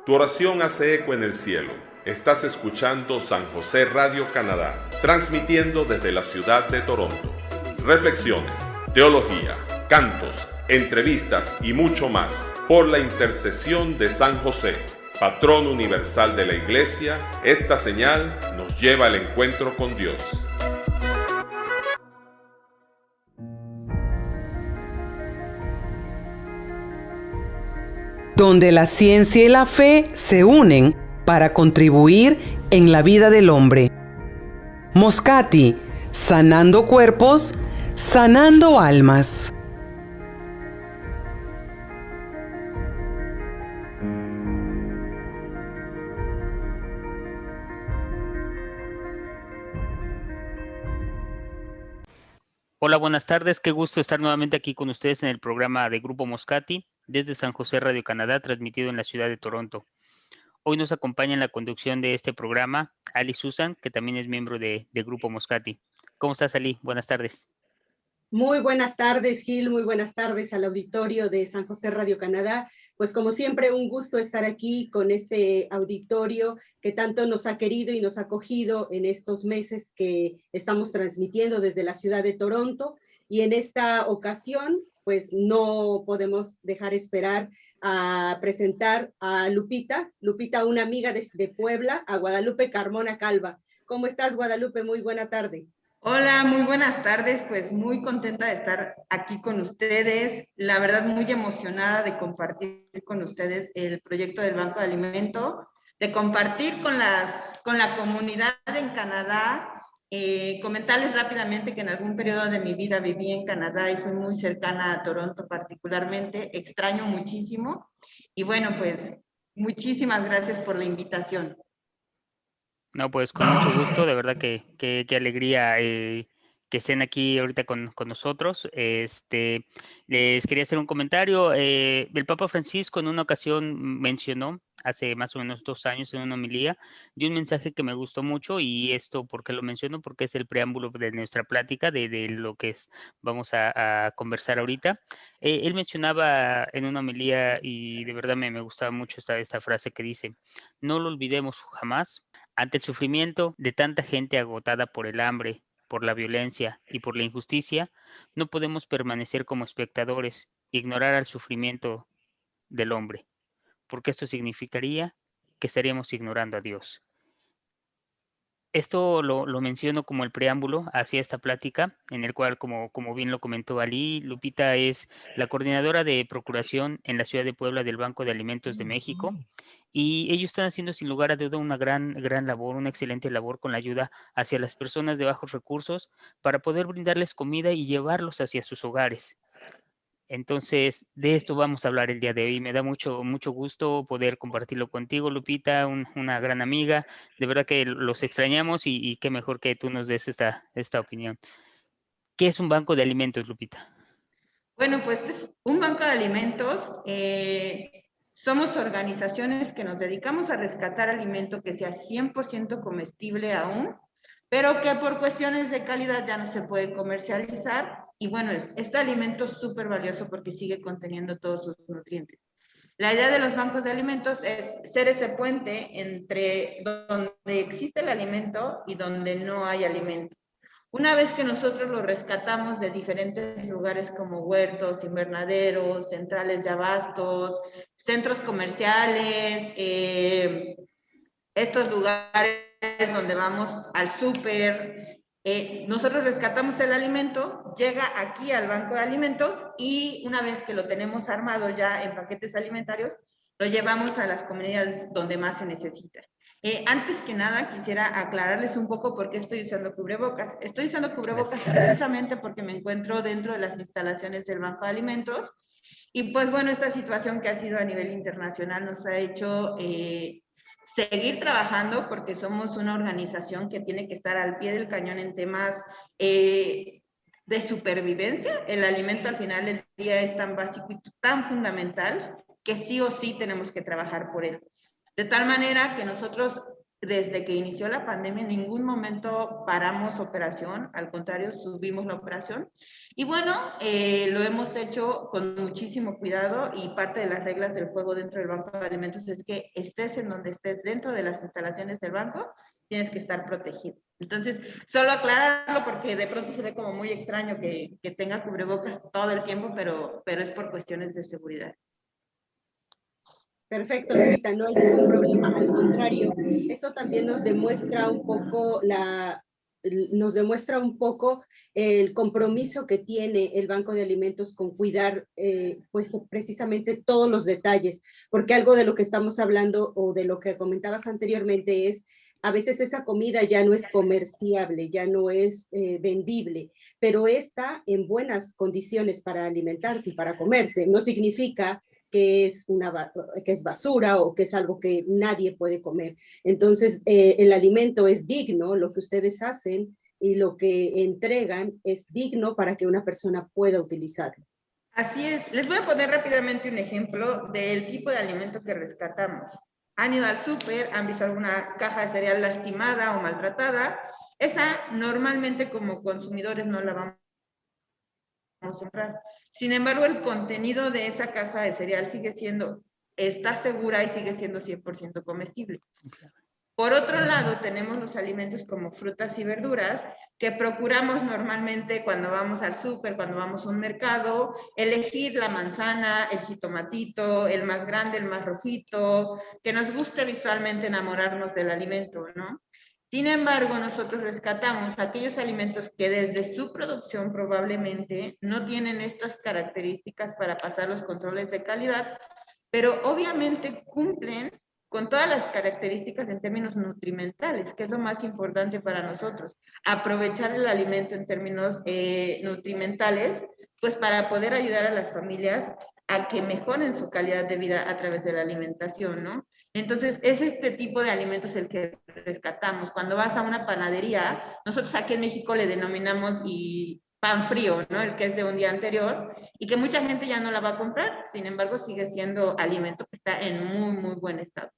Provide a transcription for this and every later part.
Tu oración hace eco en el cielo. Estás escuchando San José Radio Canadá, transmitiendo desde la ciudad de Toronto. Reflexiones, teología, cantos, entrevistas y mucho más por la intercesión de San José, patrón universal de la Iglesia. Esta señal nos lleva al encuentro con Dios. Donde la ciencia y la fe se unen para contribuir en la vida del hombre. Moscati, sanando cuerpos, sanando almas. Hola, buenas tardes. Qué gusto estar nuevamente aquí con ustedes en el programa de Grupo Moscati desde San José Radio Canadá, transmitido en la ciudad de Toronto. Hoy nos acompaña en la conducción de este programa Ali Susan, que también es miembro de Grupo Moscati. ¿Cómo estás, Ali? Buenas tardes. Muy buenas tardes, Gil. Muy buenas tardes al auditorio de San José Radio Canadá. Pues como siempre, un gusto estar aquí con este auditorio que tanto nos ha querido y nos ha acogido en estos meses que estamos transmitiendo desde la ciudad de Toronto. Y en esta ocasión, pues no podemos dejar esperar a presentar a Lupita, una amiga de Puebla, a Guadalupe Carmona Calva. ¿Cómo estás, Guadalupe? Muy buena tarde. Hola, muy buenas tardes, pues muy contenta de estar aquí con ustedes, la verdad muy emocionada de compartir con ustedes el proyecto del Banco de Alimento, de compartir con la comunidad en Canadá, comentarles rápidamente que en algún periodo de mi vida viví en Canadá y fui muy cercana a Toronto particularmente, extraño muchísimo y bueno, pues muchísimas gracias por la invitación. No, pues con mucho gusto, de verdad que alegría que estén aquí ahorita con nosotros. Les quería hacer un comentario. El Papa Francisco en una ocasión mencionó, hace más o menos 2 años en una homilía, dio un mensaje que me gustó mucho y esto, ¿por qué lo menciono? Porque es el preámbulo de nuestra plática, de lo que vamos a conversar ahorita. Él mencionaba en una homilía y de verdad me gustaba mucho esta frase que dice, no lo olvidemos jamás. Ante el sufrimiento de tanta gente agotada por el hambre, por la violencia y por la injusticia, no podemos permanecer como espectadores, ignorar al sufrimiento del hombre, porque esto significaría que estaríamos ignorando a Dios. Esto lo menciono como el preámbulo hacia esta plática, en el cual, como bien lo comentó Ali, Lupita es la coordinadora de procuración en la ciudad de Puebla del Banco de Alimentos de México, y ellos están haciendo sin lugar a duda una gran labor, una excelente labor con la ayuda hacia las personas de bajos recursos para poder brindarles comida y llevarlos hacia sus hogares. Entonces, de esto vamos a hablar el día de hoy. Me da mucho gusto poder compartirlo contigo, Lupita, una gran amiga. De verdad que los extrañamos y qué mejor que tú nos des esta opinión. ¿Qué es un banco de alimentos, Lupita? Bueno, pues es un banco de alimentos. Somos organizaciones que nos dedicamos a rescatar alimento que sea 100% comestible aún, pero que por cuestiones de calidad ya no se puede comercializar. Y bueno, este alimento es súper valioso porque sigue conteniendo todos sus nutrientes. La idea de los bancos de alimentos es ser ese puente entre donde existe el alimento y donde no hay alimento. Una vez que nosotros lo rescatamos de diferentes lugares como huertos, invernaderos, centrales de abastos, centros comerciales, estos lugares donde vamos al súper, nosotros rescatamos el alimento, llega aquí al banco de alimentos y una vez que lo tenemos armado ya en paquetes alimentarios, lo llevamos a las comunidades donde más se necesita. Antes que nada, quisiera aclararles un poco por qué estoy usando cubrebocas. Estoy usando cubrebocas precisamente porque me encuentro dentro de las instalaciones del Banco de Alimentos y pues bueno, esta situación que ha sido a nivel internacional nos ha hecho seguir trabajando porque somos una organización que tiene que estar al pie del cañón en temas de supervivencia. El alimento al final del día es tan básico y tan fundamental que sí o sí tenemos que trabajar por él. De tal manera que nosotros desde que inició la pandemia, en ningún momento paramos operación, al contrario, subimos la operación. Y bueno, lo hemos hecho con muchísimo cuidado y parte de las reglas del juego dentro del Banco de Alimentos es que estés en donde estés dentro de las instalaciones del banco, tienes que estar protegido. Entonces, solo aclararlo porque de pronto se ve como muy extraño que tenga cubrebocas todo el tiempo, pero es por cuestiones de seguridad. Perfecto, Lupita, no hay ningún problema. Al contrario, esto también nos demuestra un poco el compromiso que tiene el Banco de Alimentos con cuidar pues precisamente todos los detalles, porque algo de lo que estamos hablando o de lo que comentabas anteriormente es a veces esa comida ya no es comerciable, ya no es vendible, pero está en buenas condiciones para alimentarse y para comerse. No significa que es basura o que es algo que nadie puede comer. Entonces, el alimento es digno, lo que ustedes hacen y lo que entregan es digno para que una persona pueda utilizarlo. Así es. Les voy a poner rápidamente un ejemplo del tipo de alimento que rescatamos. Han ido al súper, han visto alguna caja de cereal lastimada o maltratada. Esa normalmente como consumidores no la vamos a comprar. Sin embargo, el contenido de esa caja de cereal está segura y sigue siendo 100% comestible. Por otro lado, tenemos los alimentos como frutas y verduras que procuramos normalmente cuando vamos al súper, cuando vamos a un mercado, elegir la manzana, el jitomatito, el más grande, el más rojito, que nos guste visualmente enamorarnos del alimento, ¿no? Sin embargo, nosotros rescatamos aquellos alimentos que desde su producción probablemente no tienen estas características para pasar los controles de calidad, pero obviamente cumplen con todas las características en términos nutrimentales, que es lo más importante para nosotros. Aprovechar el alimento en términos nutrimentales, pues para poder ayudar a las familias a que mejoren su calidad de vida a través de la alimentación, ¿no? Entonces, es este tipo de alimentos el que rescatamos. Cuando vas a una panadería, nosotros aquí en México le denominamos pan frío, ¿no? El que es de un día anterior y que mucha gente ya no la va a comprar, sin embargo, sigue siendo alimento que está en muy, muy buen estado.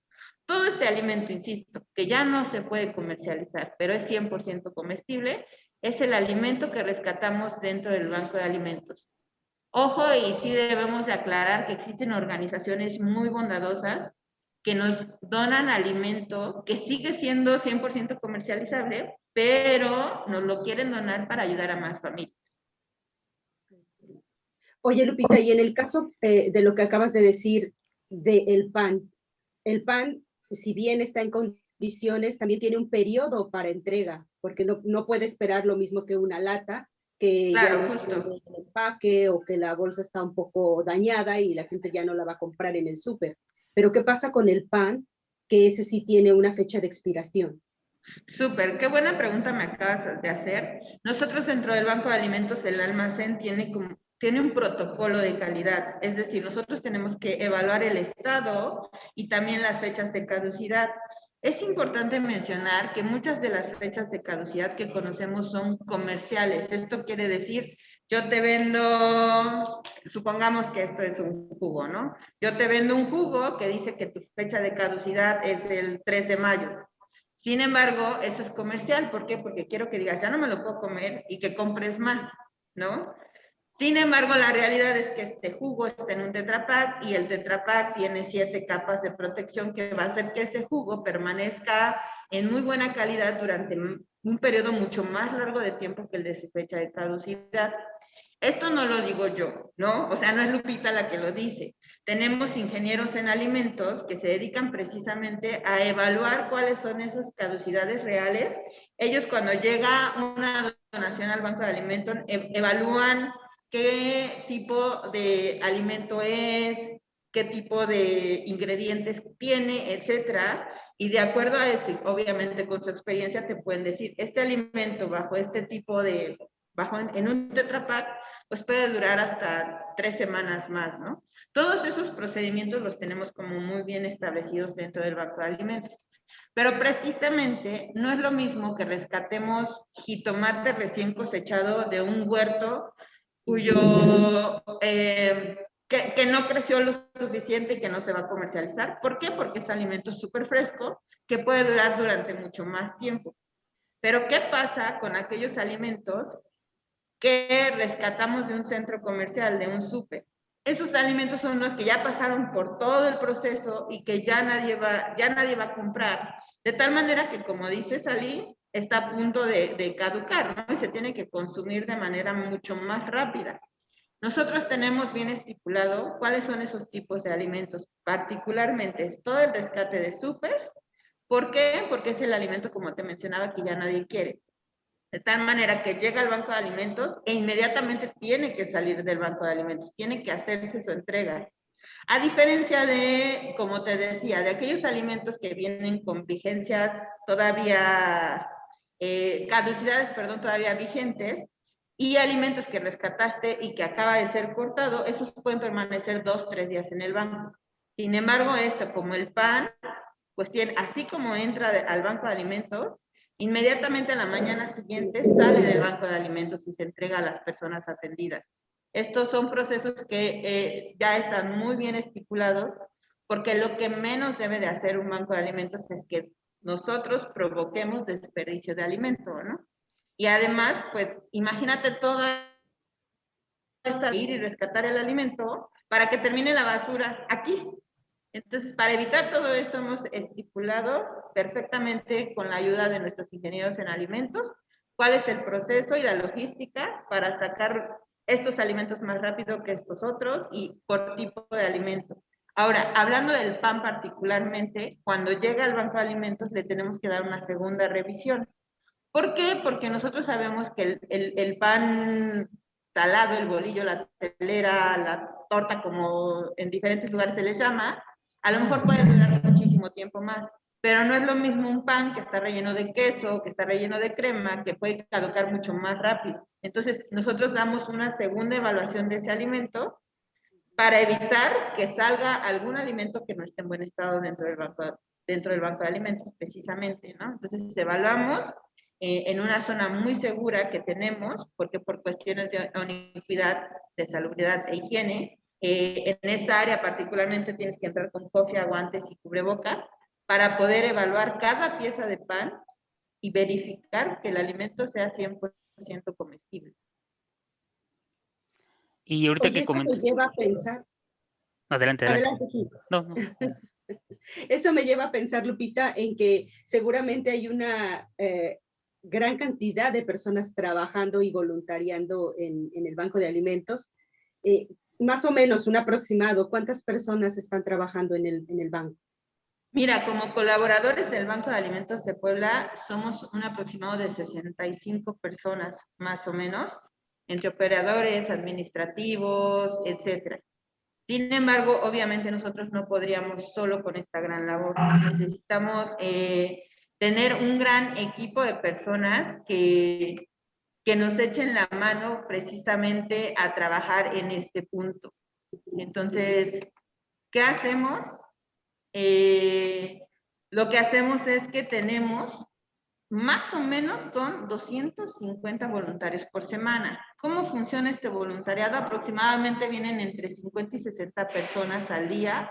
Todo este alimento, insisto, que ya no se puede comercializar, pero es 100% comestible, es el alimento que rescatamos dentro del Banco de Alimentos. Ojo, y sí debemos de aclarar que existen organizaciones muy bondadosas que nos donan alimento que sigue siendo 100% comercializable, pero nos lo quieren donar para ayudar a más familias. Oye, Lupita, y en el caso de lo que acabas de decir del pan, el pan, si bien está en condiciones, también tiene un periodo para entrega, porque no puede esperar lo mismo que una lata, que claro, ya no tiene el empaque o que la bolsa está un poco dañada y la gente ya no la va a comprar en el súper. Pero ¿qué pasa con el pan? Que ese sí tiene una fecha de expiración. Súper, qué buena pregunta me acabas de hacer. Nosotros dentro del Banco de Alimentos, el almacén tiene un protocolo de calidad, es decir, nosotros tenemos que evaluar el estado y también las fechas de caducidad. Es importante mencionar que muchas de las fechas de caducidad que conocemos son comerciales. Esto quiere decir, yo te vendo, supongamos que esto es un jugo, ¿no? Yo te vendo un jugo que dice que tu fecha de caducidad es el 3 de mayo. Sin embargo, eso es comercial. ¿Por qué? Porque quiero que digas, ya no me lo puedo comer y que compres más, ¿no? Sin embargo, la realidad es que este jugo está en un Tetra Pak y el Tetra Pak tiene 7 capas de protección que va a hacer que ese jugo permanezca en muy buena calidad durante un periodo mucho más largo de tiempo que el de su fecha de caducidad. Esto no lo digo yo, ¿no? O sea, no es Lupita la que lo dice. Tenemos ingenieros en alimentos que se dedican precisamente a evaluar cuáles son esas caducidades reales. Ellos cuando llega una donación al Banco de Alimentos evalúan qué tipo de alimento es, qué tipo de ingredientes tiene, etcétera. Y de acuerdo a eso, obviamente con su experiencia te pueden decir, este alimento bajo este tipo de, en un Tetra Pak, pues puede durar hasta 3 semanas más, ¿no? Todos esos procedimientos los tenemos como muy bien establecidos dentro del Banco de Alimentos. Pero precisamente no es lo mismo que rescatemos jitomate recién cosechado de un huerto cuyo que no creció lo suficiente y que no se va a comercializar. ¿Por qué? Porque es alimento súper fresco que puede durar durante mucho más tiempo. Pero ¿qué pasa con aquellos alimentos que rescatamos de un centro comercial, de un súper? Esos alimentos son los que ya pasaron por todo el proceso y que ya nadie va a comprar. De tal manera que, como dice Salí, está a punto de caducar, ¿no? Y se tiene que consumir de manera mucho más rápida. Nosotros tenemos bien estipulado cuáles son esos tipos de alimentos, particularmente es todo el rescate de súpers. ¿Por qué? Porque es el alimento, como te mencionaba, que ya nadie quiere. De tal manera que llega al banco de alimentos e inmediatamente tiene que salir del banco de alimentos, tiene que hacerse su entrega. A diferencia de, como te decía, de aquellos alimentos que vienen con vigencias todavía, caducidades, perdón, todavía vigentes, y alimentos que rescataste y que acaba de ser cortado, esos pueden permanecer 2, 3 días en el banco. Sin embargo, esto, como el pan, pues tiene, así como entra al banco de alimentos, inmediatamente a la mañana siguiente sale del banco de alimentos y se entrega a las personas atendidas. Estos son procesos que ya están muy bien estipulados, porque lo que menos debe de hacer un banco de alimentos es que nosotros provoquemos desperdicio de alimento, ¿no? Y además, pues, imagínate toda esta ir y rescatar el alimento para que termine la basura aquí. Entonces, para evitar todo eso, hemos estipulado perfectamente con la ayuda de nuestros ingenieros en alimentos cuál es el proceso y la logística para sacar estos alimentos más rápido que estos otros y por tipo de alimento. Ahora, hablando del pan particularmente, cuando llega al banco de alimentos le tenemos que dar una segunda revisión. ¿Por qué? Porque nosotros sabemos que el pan salado, el bolillo, la telera, la torta, como en diferentes lugares se les llama, a lo mejor puede durar muchísimo tiempo más, pero no es lo mismo un pan que está relleno de queso, que está relleno de crema, que puede caducar mucho más rápido. Entonces, nosotros damos una segunda evaluación de ese alimento para evitar que salga algún alimento que no esté en buen estado dentro del banco de alimentos, precisamente, ¿no? Entonces, evaluamos en una zona muy segura que tenemos, porque por cuestiones de inocuidad, de salubridad e higiene, en esta área particularmente tienes que entrar con cofia, guantes y cubrebocas para poder evaluar cada pieza de pan y verificar que el alimento sea 100% comestible. Y ahorita Oye, que eso me lleva a pensar. Adelante. Adelante, Gil. No. Eso me lleva a pensar, Lupita, en que seguramente hay una gran cantidad de personas trabajando y voluntariando en el Banco de Alimentos. Más o menos, un aproximado, ¿cuántas personas están trabajando en el banco? Mira, como colaboradores del Banco de Alimentos de Puebla, somos un aproximado de 65 personas, más o menos, entre operadores, administrativos, etcétera. Sin embargo, obviamente nosotros no podríamos solo con esta gran labor. Necesitamos tener un gran equipo de personas que nos echen la mano precisamente a trabajar en este punto. Entonces, ¿qué hacemos? Lo que hacemos es que tenemos más o menos son 250 voluntarios por semana. ¿Cómo funciona este voluntariado? Aproximadamente vienen entre 50 y 60 personas al día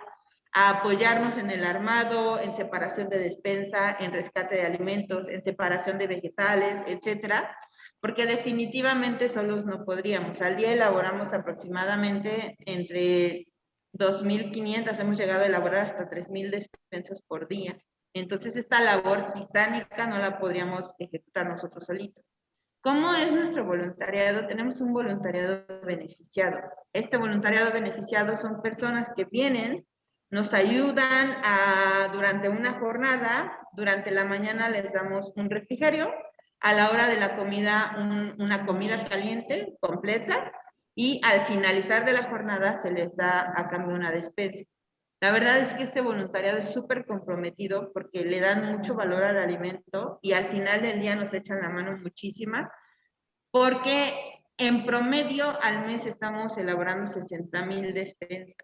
a apoyarnos en el armado, en separación de despensa, en rescate de alimentos, en separación de vegetales, etcétera, porque definitivamente solos no podríamos. Al día elaboramos aproximadamente entre 2.500, hemos llegado a elaborar hasta 3.000 despensas por día. Entonces, esta labor titánica no la podríamos ejecutar nosotros solitos. ¿Cómo es nuestro voluntariado? Tenemos un voluntariado beneficiado. Este voluntariado beneficiado son personas que vienen, nos ayudan durante una jornada, durante la mañana les damos un refrigerio, a la hora de la comida una comida caliente, completa, y al finalizar de la jornada se les da a cambio una despensa. La verdad es que este voluntariado es súper comprometido porque le dan mucho valor al alimento y al final del día nos echan la mano muchísima porque en promedio al mes estamos elaborando 60,000 despensas.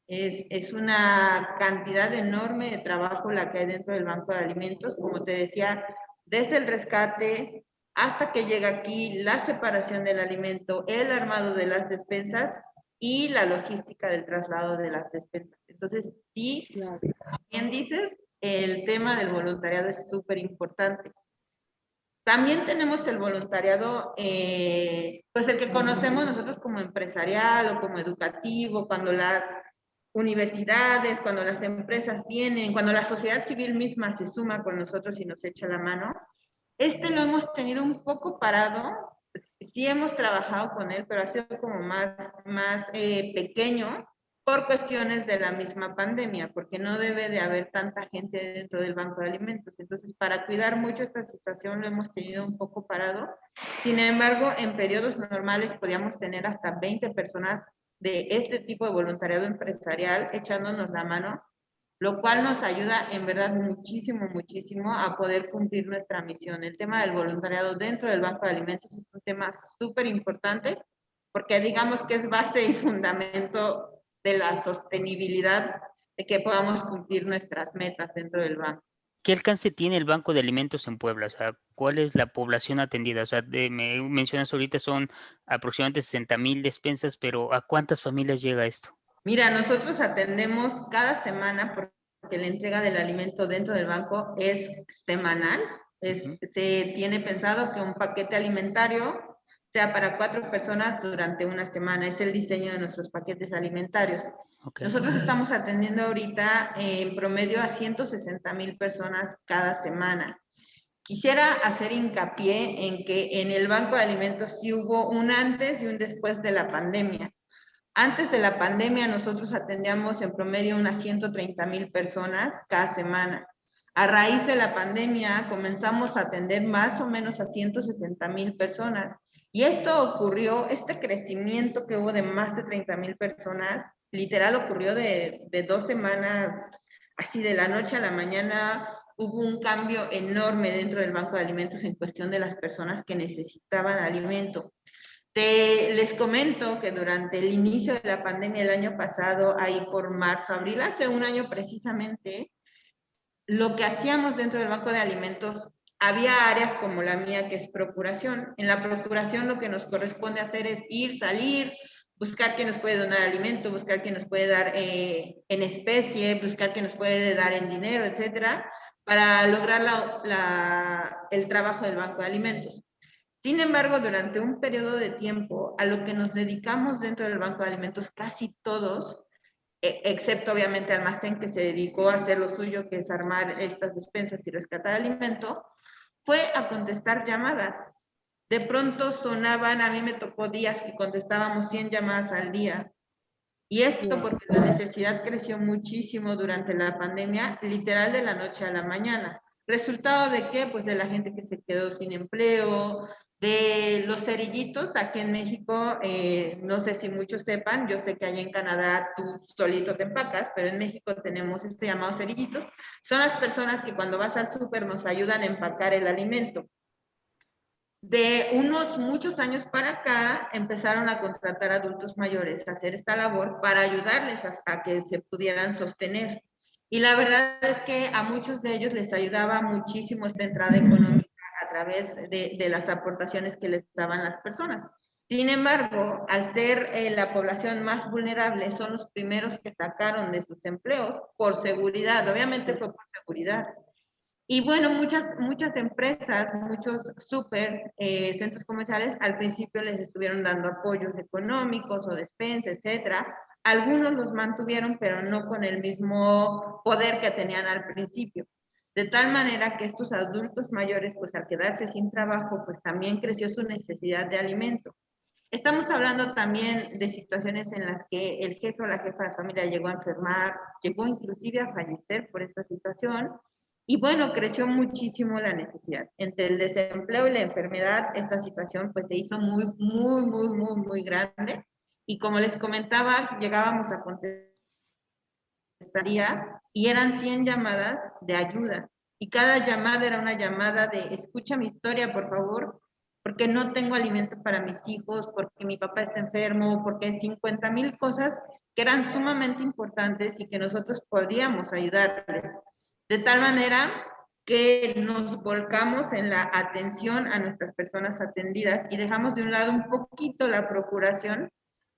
Es una cantidad enorme de trabajo la que hay dentro del banco de alimentos, como te decía, desde el rescate hasta que llega aquí la separación del alimento, el armado de las despensas y la logística del traslado de las despensas. Entonces, sí, Claro. como bien dices, el tema del voluntariado es súper importante. También tenemos el voluntariado, pues el que conocemos nosotros como empresarial o como educativo, cuando las universidades, cuando las empresas vienen, cuando la sociedad civil misma se suma con nosotros y nos echa la mano. Lo hemos tenido un poco parado, sí hemos trabajado con él, pero ha sido como más pequeño, por cuestiones de la misma pandemia, porque no debe de haber tanta gente dentro del banco de alimentos. Entonces, para cuidar mucho esta situación lo hemos tenido un poco parado. Sin embargo, en periodos normales podíamos tener hasta 20 personas de este tipo de voluntariado empresarial echándonos la mano, lo cual nos ayuda en verdad muchísimo, muchísimo a poder cumplir nuestra misión. El tema del voluntariado dentro del banco de alimentos es un tema súper importante, porque digamos que es base y fundamento de la sostenibilidad de que podamos cumplir nuestras metas dentro del banco. ¿Qué alcance tiene el Banco de Alimentos en Puebla? O sea, ¿cuál es la población atendida? O sea, me mencionas ahorita son aproximadamente 60,000 despensas, pero ¿a cuántas familias llega esto? Mira, nosotros atendemos cada semana porque la entrega del alimento dentro del banco es semanal. Se tiene pensado que un paquete alimentario sea para 4 personas durante una semana. Es el diseño de nuestros paquetes alimentarios. Okay. Nosotros estamos atendiendo ahorita en promedio a 160,000 personas cada semana. Quisiera hacer hincapié en que en el banco de alimentos sí hubo un antes y un después de la pandemia. Antes de la pandemia nosotros atendíamos en promedio unas 130,000 personas cada semana. A raíz de la pandemia comenzamos a atender más o menos a 160,000 personas. Y esto ocurrió, este crecimiento que hubo de más de 30,000 personas, literal ocurrió de 2 semanas, así de la noche a la mañana. Hubo un cambio enorme dentro del banco de alimentos en cuestión de las personas que necesitaban alimento. Les comento que durante el inicio de la pandemia el año pasado, ahí por marzo, abril, hace un año precisamente, lo que hacíamos dentro del banco de alimentos, había áreas como la mía que es procuración. En la procuración lo que nos corresponde hacer es ir, salir, buscar quién nos puede donar alimento, buscar quién nos puede dar en especie, buscar quién nos puede dar en dinero, etcétera, para lograr el trabajo del banco de alimentos. Sin embargo, durante un periodo de tiempo, a lo que nos dedicamos dentro del banco de alimentos, casi todos, excepto obviamente Almacén, que se dedicó a hacer lo suyo, que es armar estas despensas y rescatar alimento, fue a contestar llamadas. De pronto sonaban, a mí me tocó días que contestábamos 100 llamadas al día. Y esto porque la necesidad creció muchísimo durante la pandemia, literal de la noche a la mañana. ¿Resultado de qué? Pues de la gente que se quedó sin empleo, de los cerillitos. Aquí en México, no sé si muchos sepan, yo sé que allá en Canadá tú solito te empacas, pero en México tenemos esto llamado cerillitos. Son las personas que cuando vas al súper nos ayudan a empacar el alimento. De unos muchos años para acá empezaron a contratar adultos mayores a hacer esta labor para ayudarles hasta que se pudieran sostener. Y la verdad es que a muchos de ellos les ayudaba muchísimo esta entrada económica a través de las aportaciones que les daban las personas. Sin embargo, al ser la población más vulnerable, son los primeros que sacaron de sus empleos por seguridad. Obviamente fue por seguridad. Y bueno, muchas empresas, muchos centros comerciales, al principio les estuvieron dando apoyos económicos o despensas, etcétera. Algunos los mantuvieron, pero no con el mismo poder que tenían al principio. De tal manera que estos adultos mayores, pues al quedarse sin trabajo, pues también creció su necesidad de alimento. Estamos hablando también de situaciones en las que el jefe o la jefa de familia llegó a enfermar, llegó inclusive a fallecer por esta situación. Y bueno, creció muchísimo la necesidad. Entre el desempleo y la enfermedad, esta situación pues se hizo muy grande. Y como les comentaba, llegábamos a contestar y eran 100 llamadas de ayuda. Y cada llamada era una llamada de, escucha mi historia, por favor, porque no tengo alimento para mis hijos, porque mi papá está enfermo, porque 50,000 cosas que eran sumamente importantes y que nosotros podríamos ayudarles. De tal manera que nos volcamos en la atención a nuestras personas atendidas y dejamos de un lado un poquito la procuración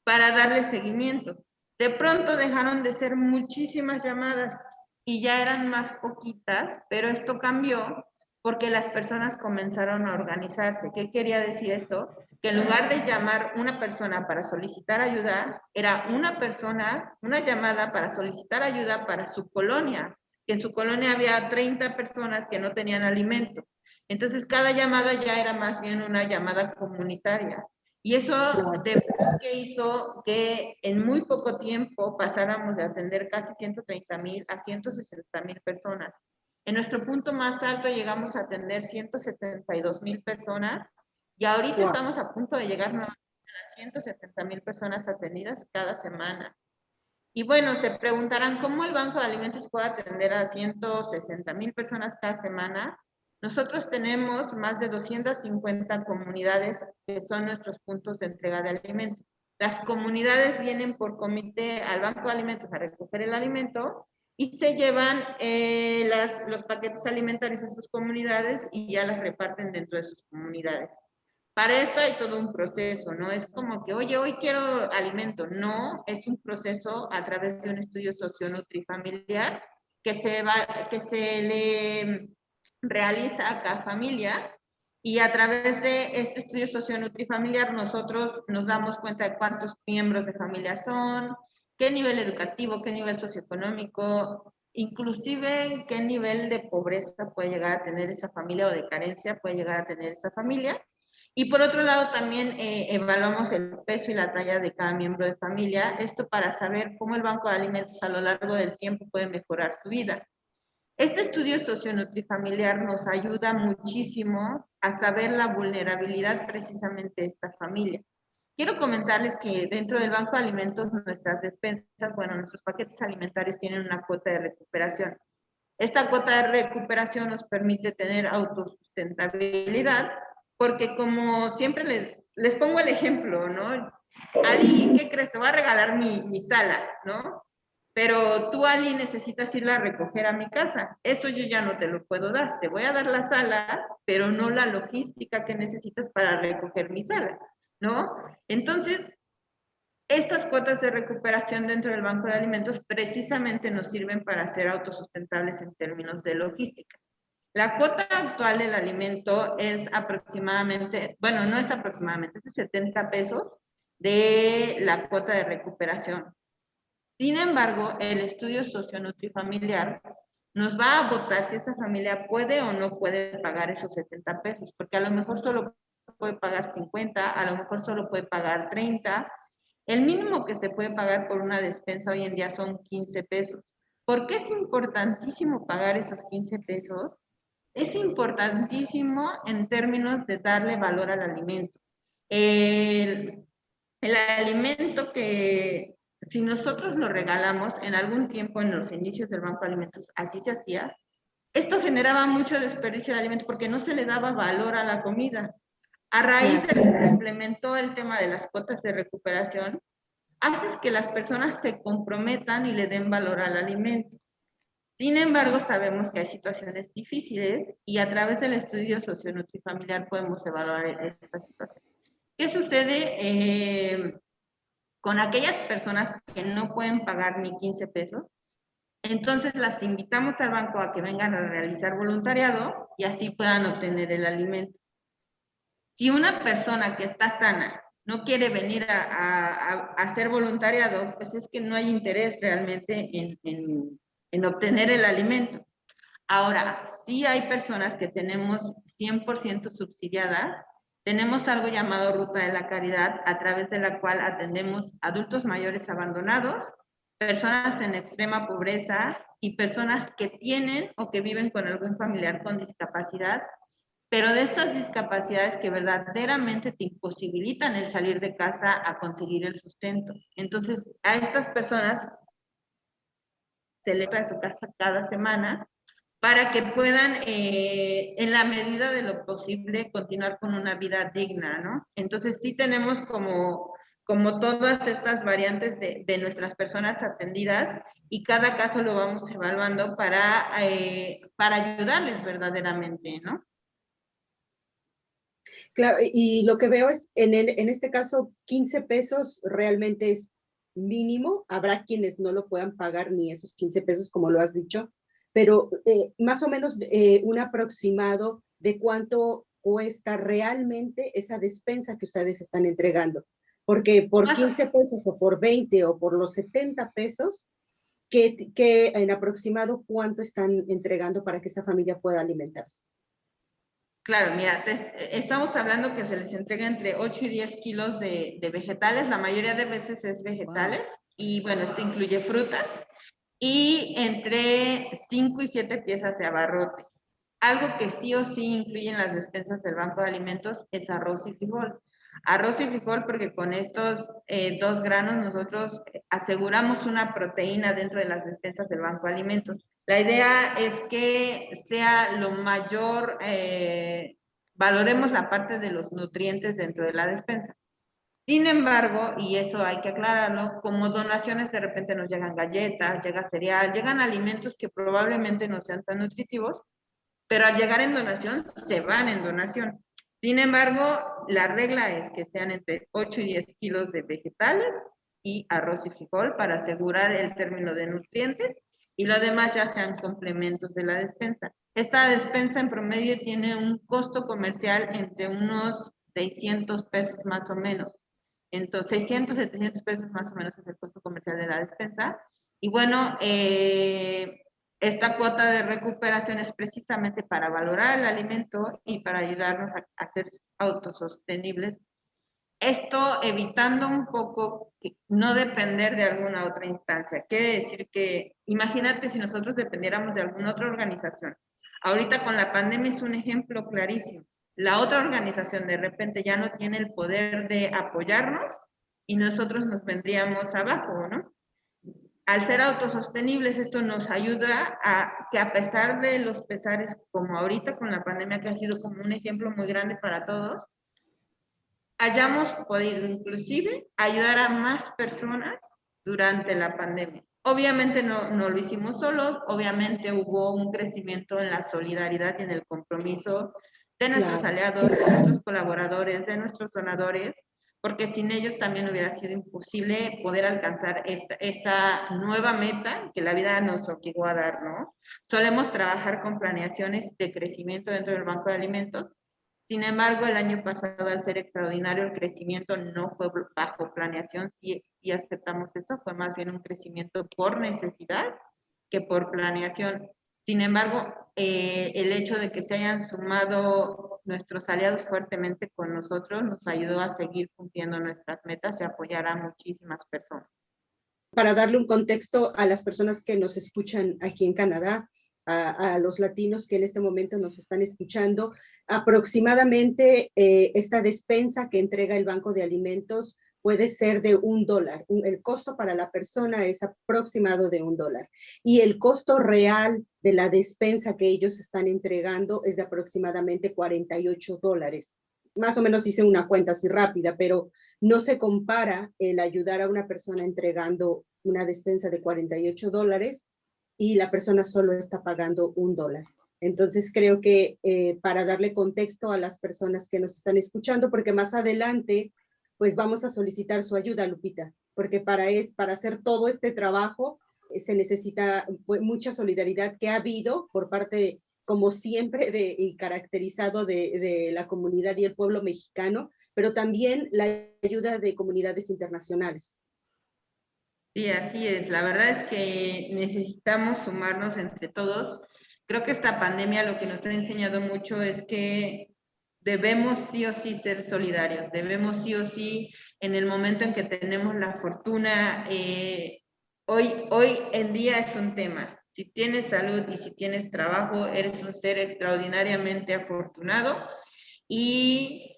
para darle seguimiento. De pronto dejaron de ser muchísimas llamadas y ya eran más poquitas, pero esto cambió porque las personas comenzaron a organizarse. ¿Qué quería decir esto? Que en lugar de llamar una persona para solicitar ayuda, era una persona, una llamada para solicitar ayuda para su colonia, que en su colonia había 30 personas que no tenían alimento. Entonces cada llamada ya era más bien una llamada comunitaria. Y eso de verdad que hizo que en muy poco tiempo pasáramos de atender casi 130,000 a 160,000 personas. En nuestro punto más alto llegamos a atender 172,000 personas y ahorita estamos a punto de llegar a 170,000 personas atendidas cada semana. Y bueno, se preguntarán cómo el Banco de Alimentos puede atender a 160,000 personas cada semana. Nosotros tenemos más de 250 comunidades que son nuestros puntos de entrega de alimentos. Las comunidades vienen por comité al Banco de Alimentos a recoger el alimento y se llevan los paquetes alimentarios a sus comunidades y ya las reparten dentro de sus comunidades. Para esto hay todo un proceso, ¿no? Es como que, oye, hoy quiero alimento. No, es un proceso a través de un estudio socio-nutrifamiliar que se le realiza a cada familia y a través de este estudio socio-nutrifamiliar nosotros nos damos cuenta de cuántos miembros de familia son, qué nivel educativo, qué nivel socioeconómico, inclusive qué nivel de pobreza puede llegar a tener esa familia o de carencia puede llegar a tener esa familia. Y por otro lado también evaluamos el peso y la talla de cada miembro de familia, esto para saber cómo el Banco de Alimentos a lo largo del tiempo puede mejorar su vida. Este estudio socio-nutrifamiliar nos ayuda muchísimo a saber la vulnerabilidad precisamente de esta familia. Quiero comentarles que dentro del Banco de Alimentos nuestras despensas, bueno, nuestros paquetes alimentarios tienen una cuota de recuperación. Esta cuota de recuperación nos permite tener autosustentabilidad, porque como siempre les pongo el ejemplo, ¿no? Ali, ¿qué crees? Te voy a regalar mi sala, ¿no? Pero tú, Ali, necesitas irla a recoger a mi casa. Eso yo ya no te lo puedo dar. Te voy a dar la sala, pero no la logística que necesitas para recoger mi sala, ¿no? Entonces, estas cuotas de recuperación dentro del Banco de Alimentos precisamente nos sirven para ser autosustentables en términos de logística. La cuota actual del alimento es aproximadamente, bueno, no es aproximadamente, es de 70 pesos de la cuota de recuperación. Sin embargo, el estudio socio-nutrifamiliar nos va a votar si esa familia puede o no puede pagar esos 70 pesos, porque a lo mejor solo puede pagar 50, a lo mejor solo puede pagar 30. El mínimo que se puede pagar por una despensa hoy en día son 15 pesos. ¿Por qué es importantísimo pagar esos 15 pesos? Es importantísimo en términos de darle valor al alimento. El alimento que si nosotros lo regalamos en algún tiempo en los inicios del Banco de Alimentos, así se hacía, esto generaba mucho desperdicio de alimento porque no se le daba valor a la comida. A raíz de que se implementó el tema de las cuotas de recuperación, haces que las personas se comprometan y le den valor al alimento. Sin embargo, sabemos que hay situaciones difíciles y a través del estudio socio-nutrifamiliar podemos evaluar esta situación. ¿Qué sucede con aquellas personas que no pueden pagar ni 15 pesos? Entonces las invitamos al banco a que vengan a realizar voluntariado y así puedan obtener el alimento. Si una persona que está sana no quiere venir a hacer voluntariado, pues es que no hay interés realmente en obtener el alimento. Ahora, sí hay personas que tenemos 100% subsidiadas. Tenemos algo llamado Ruta de la Caridad, a través de la cual atendemos adultos mayores abandonados, personas en extrema pobreza y personas que tienen o que viven con algún familiar con discapacidad, pero de estas discapacidades que verdaderamente te imposibilitan el salir de casa a conseguir el sustento. Entonces, a estas personas se les trae a su casa cada semana para que puedan, en la medida de lo posible, continuar con una vida digna, ¿no? Entonces, sí tenemos como todas estas variantes de nuestras personas atendidas y cada caso lo vamos evaluando para ayudarles verdaderamente, ¿no? Claro, y lo que veo es, en este caso, 15 pesos realmente es mínimo. Habrá quienes no lo puedan pagar ni esos 15 pesos, como lo has dicho, pero más o menos un aproximado de cuánto cuesta realmente esa despensa que ustedes están entregando. Porque por 15 pesos o por 20 o por los 70 pesos, ¿qué en aproximado cuánto están entregando para que esa familia pueda alimentarse? Claro, mira, estamos hablando que se les entrega entre 8 y 10 kilos de vegetales, la mayoría de veces es vegetales, y bueno, esto incluye frutas, y entre 5 y 7 piezas de abarrote. Algo que sí o sí incluyen las despensas del Banco de Alimentos es arroz y frijol. Arroz y frijol porque con estos dos granos nosotros aseguramos una proteína dentro de las despensas del Banco de Alimentos. La idea es que sea lo mayor, valoremos la parte de los nutrientes dentro de la despensa. Sin embargo, y eso hay que aclararlo, como donaciones de repente nos llegan galletas, llega cereal, llegan alimentos que probablemente no sean tan nutritivos, pero al llegar en donación, se van en donación. Sin embargo, la regla es que sean entre 8 y 10 kilos de vegetales y arroz y frijol para asegurar el término de nutrientes y lo demás ya sean complementos de la despensa. Esta despensa en promedio tiene un costo comercial entre unos 600 pesos más o menos. Entonces, 600, 700 pesos más o menos es el costo comercial de la despensa. Y bueno, esta cuota de recuperación es precisamente para valorar el alimento y para ayudarnos a ser autosostenibles. Esto evitando un poco no depender de alguna otra instancia. Quiere decir que, imagínate si nosotros dependiéramos de alguna otra organización. Ahorita con la pandemia es un ejemplo clarísimo. La otra organización de repente ya no tiene el poder de apoyarnos y nosotros nos vendríamos abajo, ¿no? Al ser autosostenibles, esto nos ayuda a que a pesar de los pesares, como ahorita con la pandemia, que ha sido como un ejemplo muy grande para todos, hayamos podido inclusive ayudar a más personas durante la pandemia. Obviamente no lo hicimos solos, obviamente hubo un crecimiento en la solidaridad y en el compromiso de nuestros aliados, de nuestros colaboradores, de nuestros donadores, porque sin ellos también hubiera sido imposible poder alcanzar esta nueva meta que la vida nos obligó a dar, ¿no? Solemos trabajar con planeaciones de crecimiento dentro del Banco de Alimentos. Sin embargo, el año pasado, al ser extraordinario, el crecimiento no fue bajo planeación, sí aceptamos eso, fue más bien un crecimiento por necesidad que por planeación. Sin embargo, el hecho de que se hayan sumado nuestros aliados fuertemente con nosotros nos ayudó a seguir cumpliendo nuestras metas y apoyar a muchísimas personas. Para darle un contexto a las personas que nos escuchan aquí en Canadá, a los latinos que en este momento nos están escuchando, aproximadamente esta despensa que entrega el Banco de Alimentos puede ser de $1. El costo para la persona es aproximado de $1. Y el costo real de la despensa que ellos están entregando es de aproximadamente $48. Más o menos hice una cuenta así rápida, pero no se compara el ayudar a una persona entregando una despensa de $48 y la persona solo está pagando $1. Entonces creo que para darle contexto a las personas que nos están escuchando, porque más adelante pues vamos a solicitar su ayuda, Lupita, porque para hacer todo este trabajo se necesita mucha solidaridad que ha habido por parte, como siempre, y caracterizado de la comunidad y el pueblo mexicano, pero también la ayuda de comunidades internacionales. Sí, así es. La verdad es que necesitamos sumarnos entre todos. Creo que esta pandemia lo que nos ha enseñado mucho es que debemos sí o sí ser solidarios, debemos sí o sí, en el momento en que tenemos la fortuna, hoy en día es un tema. Si tienes salud y si tienes trabajo, eres un ser extraordinariamente afortunado y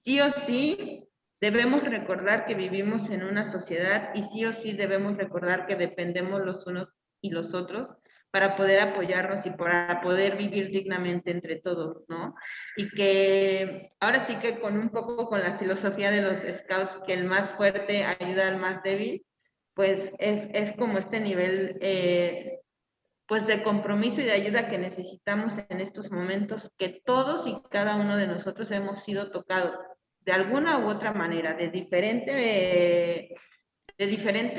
sí o sí debemos recordar que vivimos en una sociedad y sí o sí debemos recordar que dependemos los unos y los otros para poder apoyarnos y para poder vivir dignamente entre todos, ¿no? Y que ahora sí que con un poco con la filosofía de los scouts, que el más fuerte ayuda al más débil, pues es como este nivel, pues de compromiso y de ayuda que necesitamos en estos momentos, que todos y cada uno de nosotros hemos sido tocados de alguna u otra manera, de diferente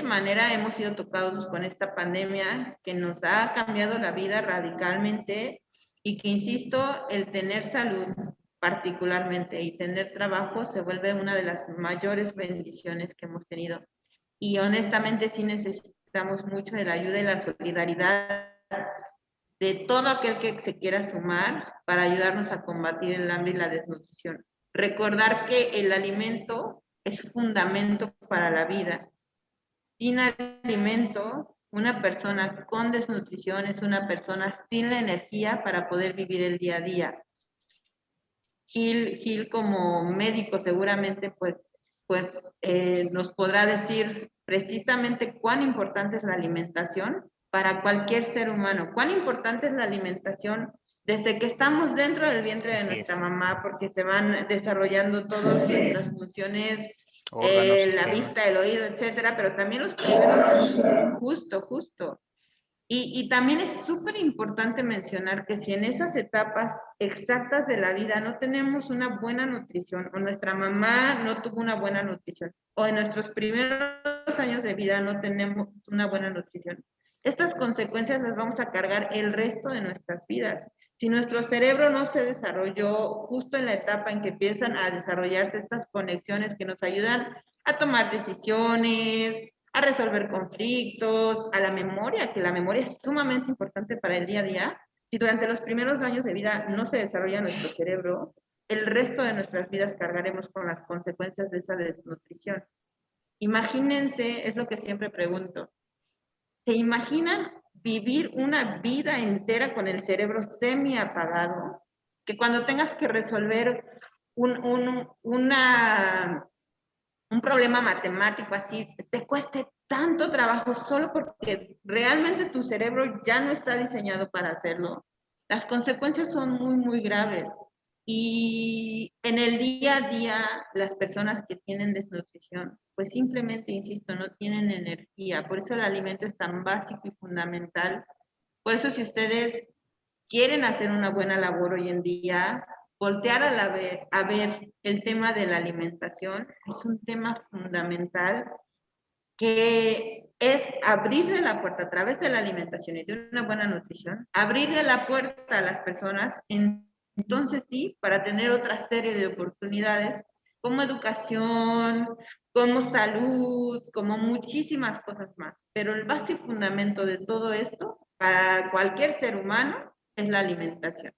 manera hemos sido tocados con esta pandemia que nos ha cambiado la vida radicalmente y que, insisto, el tener salud particularmente y tener trabajo se vuelve una de las mayores bendiciones que hemos tenido. Y honestamente sí necesitamos mucho de la ayuda y la solidaridad de todo aquel que se quiera sumar para ayudarnos a combatir el hambre y la desnutrición. Recordar que el alimento es fundamento para la vida. Sin alimento, una persona con desnutrición es una persona sin la energía para poder vivir el día a día. Gil como médico seguramente pues nos podrá decir precisamente cuán importante es la alimentación para cualquier ser humano, cuán importante es la alimentación desde que estamos dentro del vientre de nuestra mamá, porque se van desarrollando todas nuestras funciones, órganos, la vista, el oído, etcétera, pero también los primeros años, justo. Y también es súper importante mencionar que si en esas etapas exactas de la vida no tenemos una buena nutrición, o nuestra mamá no tuvo una buena nutrición, o en nuestros primeros años de vida no tenemos una buena nutrición, estas consecuencias las vamos a cargar el resto de nuestras vidas. Si nuestro cerebro no se desarrolló justo en la etapa en que empiezan a desarrollarse estas conexiones que nos ayudan a tomar decisiones, a resolver conflictos, a la memoria, que la memoria es sumamente importante para el día a día. Si durante los primeros años de vida no se desarrolla nuestro cerebro, el resto de nuestras vidas cargaremos con las consecuencias de esa desnutrición. Imagínense, es lo que siempre pregunto, ¿se imaginan vivir una vida entera con el cerebro semi apagado? Que cuando tengas que resolver un problema matemático así, te cueste tanto trabajo solo porque realmente tu cerebro ya no está diseñado para hacerlo. Las consecuencias son muy graves. Y en el día a día, las personas que tienen desnutrición, pues simplemente, insisto, no tienen energía. Por eso el alimento es tan básico y fundamental. Por eso si ustedes quieren hacer una buena labor hoy en día, voltear a ver el tema de la alimentación es un tema fundamental que es abrirle la puerta a través de la alimentación y de una buena nutrición, abrirle la puerta a las personas, entonces sí, para tener otra serie de oportunidades como educación, como salud, como muchísimas cosas más. Pero el base y fundamento de todo esto para cualquier ser humano es la alimentación.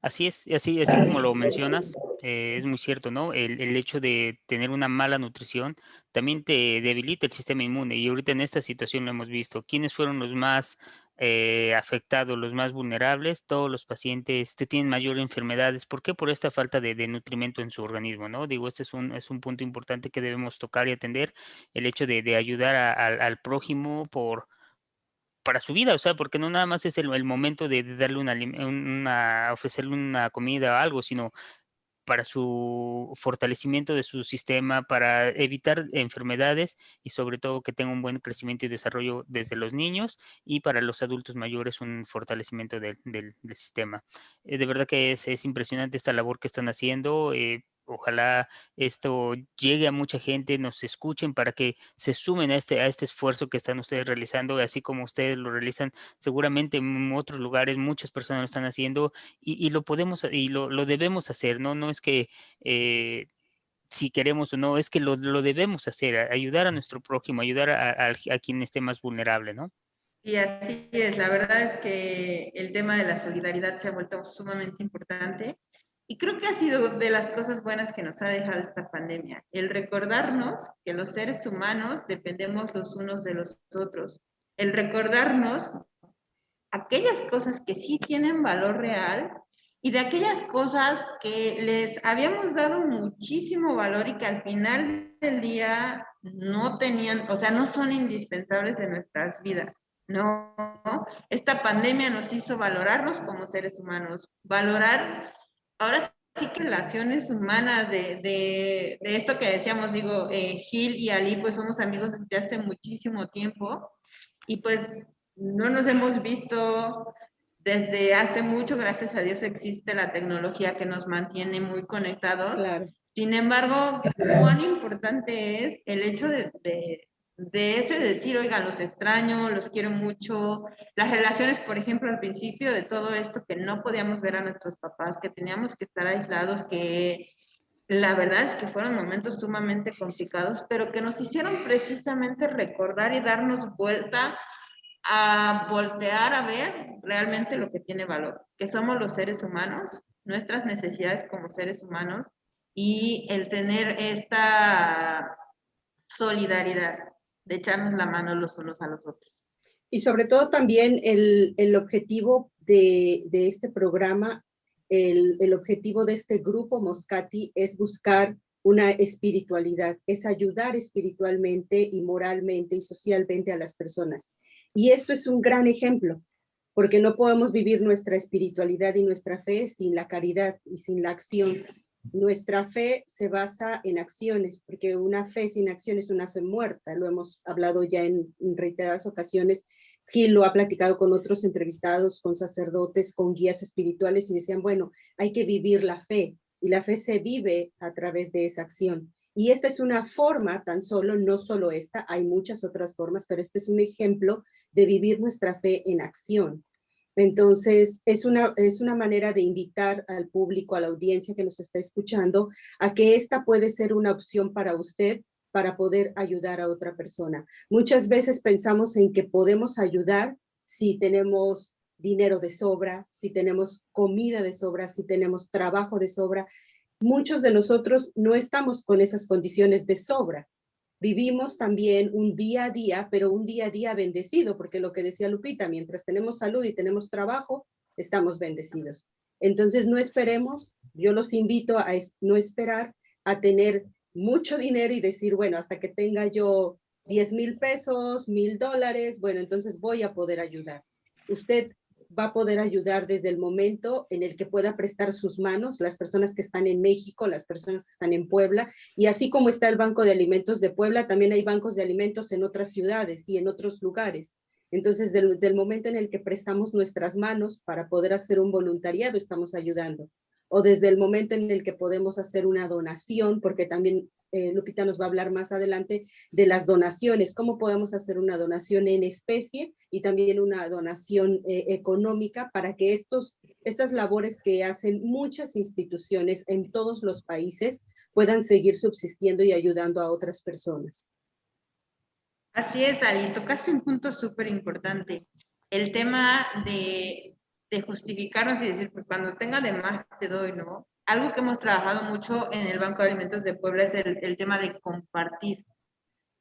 Así es, así como lo mencionas, es muy cierto, ¿no? El hecho de tener una mala nutrición también te debilita el sistema inmune y ahorita en esta situación lo hemos visto. ¿Quiénes fueron los más afectados, los más vulnerables? Todos los pacientes que tienen mayor enfermedades. ¿Por qué? Por esta falta de nutrimento en su organismo, ¿no? Digo, este es un punto importante que debemos tocar y atender, el hecho de ayudar al prójimo para su vida, o sea, porque no nada más es el momento de darle ofrecerle una comida o algo, sino para su fortalecimiento de su sistema, para evitar enfermedades y sobre todo que tenga un buen crecimiento y desarrollo desde los niños y para los adultos mayores un fortalecimiento del sistema. De verdad que es impresionante esta labor que están haciendo. Ojalá esto llegue a mucha gente, nos escuchen para que se sumen a este esfuerzo que están ustedes realizando, así como ustedes lo realizan, seguramente en otros lugares muchas personas lo están haciendo y lo podemos y lo debemos hacer, ¿no? No es que si queremos o no, es que lo debemos hacer, ayudar a nuestro prójimo, ayudar a quien esté más vulnerable, ¿no? Y así es, la verdad es que el tema de la solidaridad se ha vuelto sumamente importante y creo que ha sido de las cosas buenas que nos ha dejado esta pandemia, el recordarnos que los seres humanos dependemos los unos de los otros, el recordarnos aquellas cosas que sí tienen valor real y de aquellas cosas que les habíamos dado muchísimo valor y que al final del día no tenían, o sea, no son indispensables en nuestras vidas. No, esta pandemia nos hizo valorarnos como seres humanos, valorar, ahora sí que relaciones humanas de esto que decíamos, digo, Gil y Ali, pues somos amigos desde hace muchísimo tiempo, y pues no nos hemos visto desde hace mucho, gracias a Dios existe la tecnología que nos mantiene muy conectados. Claro. Sin embargo, cuán importante es el hecho de ese decir, oiga, los extraño, los quiero mucho. Las relaciones, por ejemplo, al principio de todo esto, que no podíamos ver a nuestros papás, que teníamos que estar aislados, que la verdad es que fueron momentos sumamente complicados, pero que nos hicieron precisamente recordar y darnos vuelta a voltear a ver realmente lo que tiene valor, que somos los seres humanos, nuestras necesidades como seres humanos y el tener esta solidaridad de echarnos la mano los unos a los otros. Y sobre todo también el objetivo de este programa, el objetivo de este grupo Moscati es buscar una espiritualidad, es ayudar espiritualmente y moralmente y socialmente a las personas. Y esto es un gran ejemplo, porque no podemos vivir nuestra espiritualidad y nuestra fe sin la caridad y sin la acción. Nuestra fe se basa en acciones, porque una fe sin acción es una fe muerta. Lo hemos hablado ya en reiteradas ocasiones. Gil lo ha platicado con otros entrevistados, con sacerdotes, con guías espirituales, y decían, bueno, hay que vivir la fe, y la fe se vive a través de esa acción. Y esta es una forma, tan solo, no solo esta, hay muchas otras formas, pero este es un ejemplo de vivir nuestra fe en acción. Entonces, es una manera de invitar al público, a la audiencia que nos está escuchando, a que esta puede ser una opción para usted para poder ayudar a otra persona. Muchas veces pensamos en que podemos ayudar si tenemos dinero de sobra, si tenemos comida de sobra, si tenemos trabajo de sobra. Muchos de nosotros no estamos con esas condiciones de sobra. Vivimos también un día a día, pero un día a día bendecido, porque lo que decía Lupita, mientras tenemos salud y tenemos trabajo, estamos bendecidos. Entonces no esperemos, yo los invito a no esperar a tener mucho dinero y decir, bueno, hasta que tenga yo 10,000 pesos, $1,000, bueno, entonces voy a poder ayudar. Usted va a poder ayudar desde el momento en el que pueda prestar sus manos, las personas que están en México, las personas que están en Puebla, y así como está el Banco de Alimentos de Puebla, también hay bancos de alimentos en otras ciudades y en otros lugares. Entonces, del momento en el que prestamos nuestras manos para poder hacer un voluntariado, estamos ayudando. O desde el momento en el que podemos hacer una donación, porque también Lupita nos va a hablar más adelante de las donaciones, cómo podemos hacer una donación en especie y también una donación económica para que estas labores que hacen muchas instituciones en todos los países puedan seguir subsistiendo y ayudando a otras personas. Así es, Ari, tocaste un punto súper importante, el tema de justificarnos y decir, pues cuando tenga de más te doy, ¿no? Algo que hemos trabajado mucho en el Banco de Alimentos de Puebla es el tema de compartir.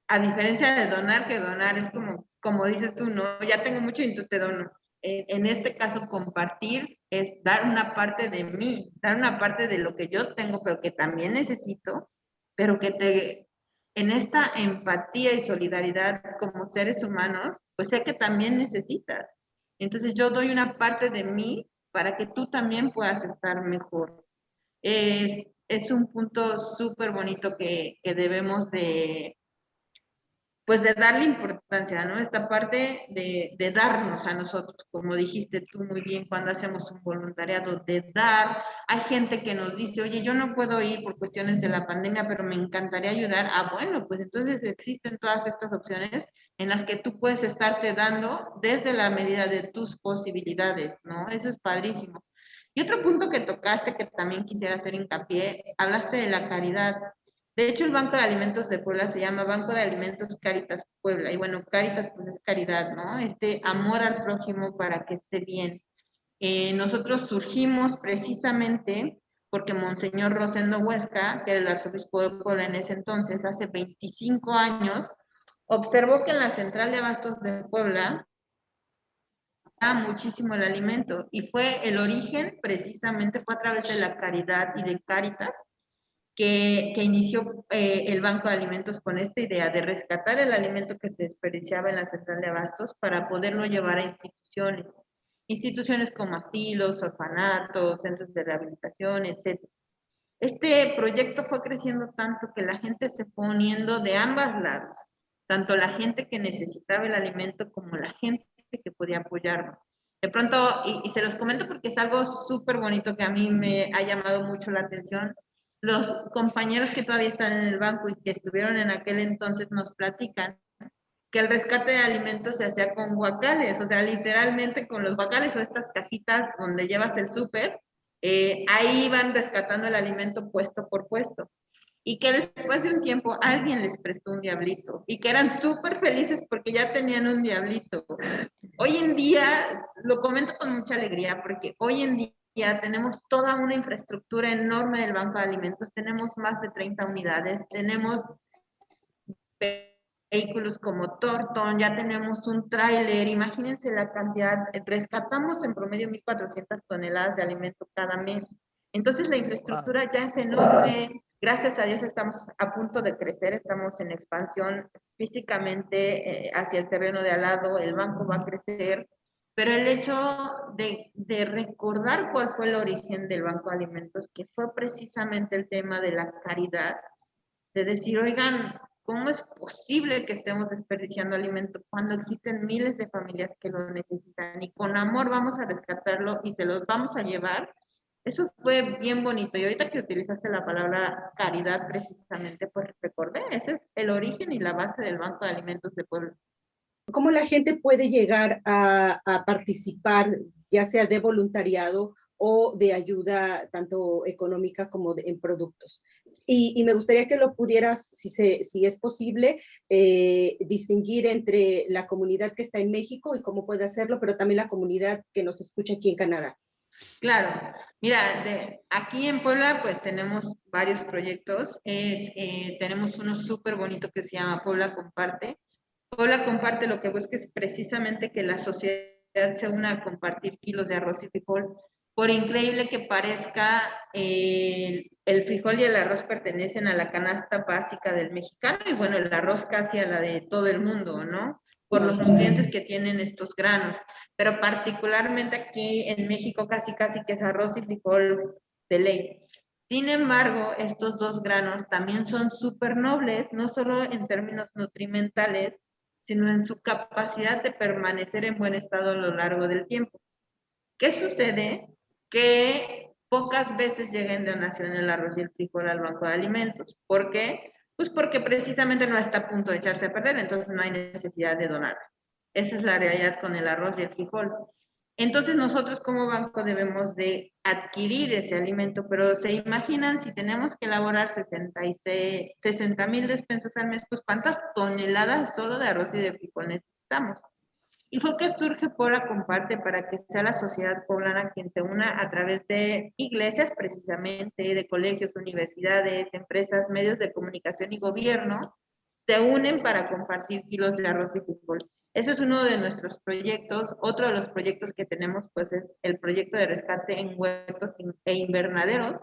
A diferencia de donar, que donar es como dices tú, ¿no? Ya tengo mucho y entonces te dono. En este caso, compartir es dar una parte de mí, dar una parte de lo que yo tengo, pero que también necesito, pero que en esta empatía y solidaridad como seres humanos, pues sé que también necesitas. Entonces yo doy una parte de mí para que tú también puedas estar mejor. Es un punto súper bonito que debemos pues de darle importancia, ¿no? Esta parte de darnos a nosotros, como dijiste tú muy bien cuando hacemos un voluntariado, de dar. Hay gente que nos dice, oye, yo no puedo ir por cuestiones de la pandemia, pero me encantaría ayudar. Ah, bueno, pues entonces existen todas estas opciones en las que tú puedes estarte dando desde la medida de tus posibilidades, ¿no? Eso es padrísimo. Y otro punto que tocaste que también quisiera hacer hincapié, hablaste de la caridad. De hecho, el Banco de Alimentos de Puebla se llama Banco de Alimentos Cáritas Puebla. Y bueno, Cáritas pues es caridad, ¿no? Este amor al prójimo para que esté bien. Nosotros surgimos precisamente porque Monseñor Rosendo Huesca, que era el arzobispo de Puebla en ese entonces, hace 25 años, observó que en la central de abastos de Puebla muchísimo el alimento y fue el origen precisamente fue a través de la caridad y de Cáritas que inició el Banco de Alimentos con esta idea de rescatar el alimento que se desperdiciaba en la central de abastos para poderlo llevar a instituciones como asilos, orfanatos, centros de rehabilitación, etc. Este proyecto fue creciendo tanto que la gente se fue uniendo de ambos lados, tanto la gente que necesitaba el alimento como la gente que podía apoyarnos. De pronto, y se los comento porque es algo súper bonito que a mí me ha llamado mucho la atención. Los compañeros que todavía están en el banco y que estuvieron en aquel entonces nos platican que el rescate de alimentos se hacía con guacales, o sea, literalmente con los guacales o estas cajitas donde llevas el súper, ahí iban rescatando el alimento puesto por puesto. Y que después de un tiempo alguien les prestó un diablito y que eran súper felices porque ya tenían un diablito. Hoy en día, lo comento con mucha alegría porque hoy en día tenemos toda una infraestructura enorme del Banco de Alimentos, tenemos más de 30 unidades, tenemos vehículos como Torton, ya tenemos un tráiler, imagínense la cantidad, rescatamos en promedio 1.400 toneladas de alimento cada mes. Entonces la infraestructura ya es enorme, gracias a Dios estamos a punto de crecer, estamos en expansión físicamente hacia el terreno de al lado, el banco va a crecer, pero el hecho de recordar cuál fue el origen del Banco de Alimentos, que fue precisamente el tema de la caridad, de decir, oigan, ¿cómo es posible que estemos desperdiciando alimento cuando existen miles de familias que lo necesitan? Y con amor vamos a rescatarlo y se los vamos a llevar. Eso fue bien bonito. Y ahorita que utilizaste la palabra caridad precisamente, pues recordé, ese es el origen y la base del Banco de Alimentos de Puebla. ¿Cómo la gente puede llegar a participar, ya sea de voluntariado o de ayuda tanto económica como en productos? Y me gustaría que lo pudieras, si es posible, distinguir entre la comunidad que está en México y cómo puede hacerlo, pero también la comunidad que nos escucha aquí en Canadá. Claro, mira, aquí en Puebla pues tenemos varios proyectos, tenemos uno súper bonito que se llama Puebla Comparte. Puebla Comparte lo que busca es precisamente que la sociedad se una a compartir kilos de arroz y frijol. Por increíble que parezca, el frijol y el arroz pertenecen a la canasta básica del mexicano y bueno, el arroz casi a la de todo el mundo, ¿no? Por los nutrientes que tienen estos granos. Pero particularmente aquí en México casi que es arroz y frijol de ley. Sin embargo, estos dos granos también son súper nobles, no solo en términos nutrimentales, sino en su capacidad de permanecer en buen estado a lo largo del tiempo. ¿Qué sucede? Que pocas veces llega en donación el arroz y el frijol al Banco de Alimentos. ¿Por qué? Pues porque precisamente no está a punto de echarse a perder, entonces no hay necesidad de donar. Esa es la realidad con el arroz y el frijol. Entonces nosotros como banco debemos de adquirir ese alimento, pero se imaginan si tenemos que elaborar 60,000 despensas al mes, pues ¿cuántas toneladas solo de arroz y de frijol necesitamos? Y fue que surge Puebla Comparte para que sea la sociedad poblana quien se una a través de iglesias precisamente, de colegios, universidades, empresas, medios de comunicación y gobierno, se unen para compartir kilos de arroz y frijol. Ese es uno de nuestros proyectos. Otro de los proyectos que tenemos pues es el proyecto de rescate en huertos e invernaderos.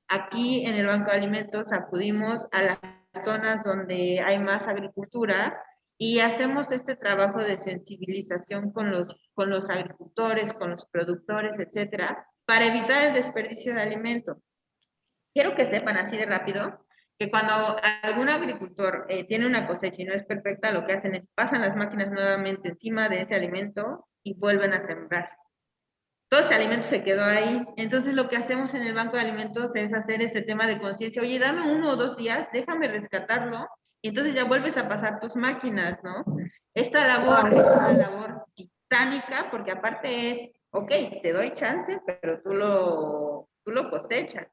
Aquí en el Banco de Alimentos acudimos a las zonas donde hay más agricultura y hacemos este trabajo de sensibilización con los agricultores, con los productores, etcétera, para evitar el desperdicio de alimento. Quiero que sepan así de rápido que cuando algún agricultor tiene una cosecha y no es perfecta, lo que hacen es pasan las máquinas nuevamente encima de ese alimento y vuelven a sembrar. Todo ese alimento se quedó ahí. Entonces lo que hacemos en el Banco de Alimentos es hacer ese tema de conciencia. Oye, dame 1 o 2 días, déjame rescatarlo y entonces ya vuelves a pasar tus máquinas, ¿no? Esta labor es una labor titánica porque aparte es, ok, te doy chance, pero tú lo cosechas.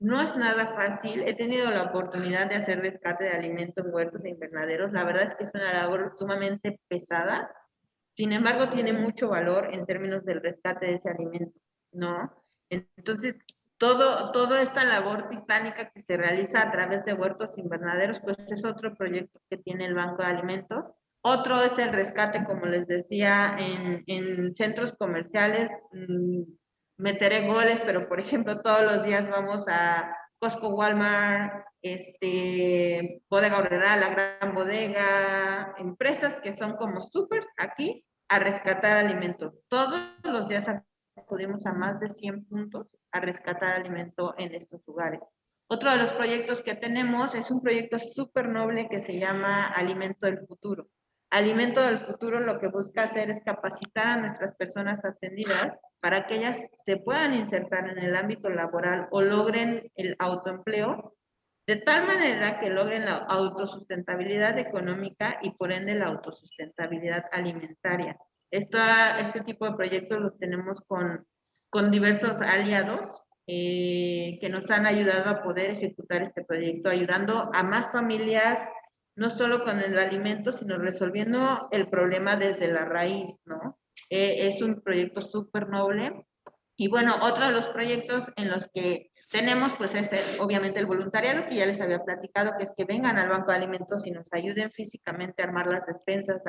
No es nada fácil. He tenido la oportunidad de hacer rescate de alimentos en huertos e invernaderos. La verdad es que es una labor sumamente pesada. Sin embargo, tiene mucho valor en términos del rescate de ese alimento, ¿no? Entonces, toda esta labor titánica que se realiza a través de huertos invernaderos, pues es otro proyecto que tiene el Banco de Alimentos. Otro es el rescate, como les decía, en centros comerciales. Meteré goles, pero por ejemplo, todos los días vamos a Costco, Walmart, Bodega Aurrerá, La Gran Bodega, empresas que son como súper aquí a rescatar alimentos. Todos los días acudimos a más de 100 puntos a rescatar alimento en estos lugares. Otro de los proyectos que tenemos es un proyecto súper noble que se llama Alimento del Futuro. Alimento del Futuro lo que busca hacer es capacitar a nuestras personas atendidas para que ellas se puedan insertar en el ámbito laboral o logren el autoempleo, de tal manera que logren la autosustentabilidad económica y por ende la autosustentabilidad alimentaria. Este tipo de proyectos los tenemos con diversos aliados que nos han ayudado a poder ejecutar este proyecto, ayudando a más familias, no solo con el alimento, sino resolviendo el problema desde la raíz, ¿no? Es un proyecto súper noble. Y bueno, otro de los proyectos en los que tenemos, pues es obviamente el voluntariado, que ya les había platicado, que es que vengan al banco de alimentos y nos ayuden físicamente a armar las despensas,